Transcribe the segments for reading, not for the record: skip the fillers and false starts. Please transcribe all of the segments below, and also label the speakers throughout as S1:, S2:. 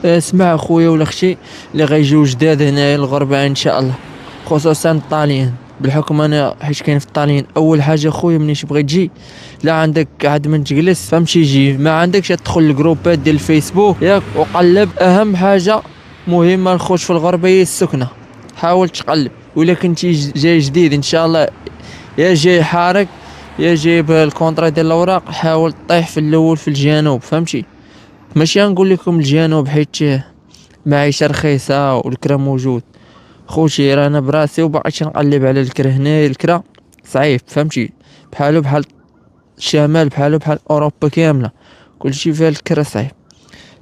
S1: اسمع اخويا ولا اختي، اللي غيجيو جداد هنايا الغربة ان شاء الله، خصوصا الطاليين. بالحكم انا حيت كاين في الطاليين، اول حاجه خويا منين تبغي تجي، لا عندك عاد من تجلس فهمتي، جي ما عندكش تدخل الجروبات ديال الفيسبوك ياك وقلب. اهم حاجه مهمه الخوت في الغربه هي السكنه، حاول تقلب. ولا كنتي جاي جديد ان شاء الله، يا جاي حارق يا جايب الكونطرا ديال الاوراق، حاول طيح في الاول في الجنوب فهمتي. ماشي غنقول لكم الجنوب حيت معيشة رخيصة والكرا موجود. خوتي رانا براسي وباقيش نقلب على الكرا هنايا، الكرا صعيب فهمتي، بحالو بحال الشمال، بحالو بحال اوروبا كاملة، كلشي فيها الكرا صعيب.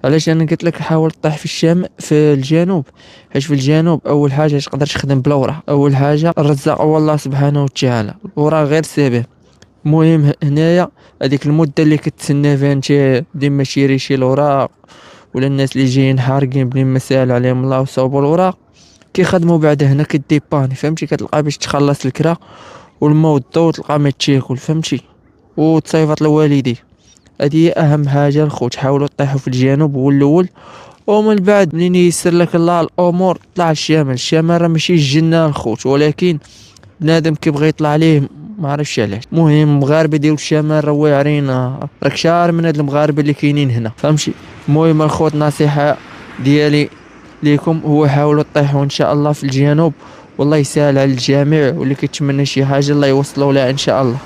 S1: علاش انا قلت لك حاول طيح في الشام في الجنوب، حيت في الجنوب اول حاجه تقدر تخدم بلا وراء، اول حاجه الرزاق هو الله سبحانه وتعالى، وراء غير سبب. المهم هنايا هذيك المده اللي كتسنى فيها انت ديما شيري شي الوراق، ولا الناس اللي جايين حارقين بلي ما ساهل عليهم الله وصوبوا الوراق كيخدموا بعد هنا كديباني فهمتي، كتلقى باش تخلص الكرا والما والضو تلقى ما تاكل فهمتي، وتصيفط لوالديك. هذه هي اهم حاجه الخوت، حاولوا طيحوا في الجنوب هو الاول، ومن بعد منين ييسر لك الله الامور طلع الشمال. الشمال راه ماشي الجنه الخوت، ولكن بنادم كيبغي يطلع عليه ما عرفش علاش. المهم المغاربه ديال الشمال راه واعرين، راك شار من هاد المغاربه اللي كاينين هنا فهمتي. المهم الخوت نصيحه ديالي ليكم هو حاولوا طيحوا ان شاء الله في الجنوب، والله يسهل على الجميع، واللي كيتمنى شي حاجه الله يوصلوا لها ان شاء الله.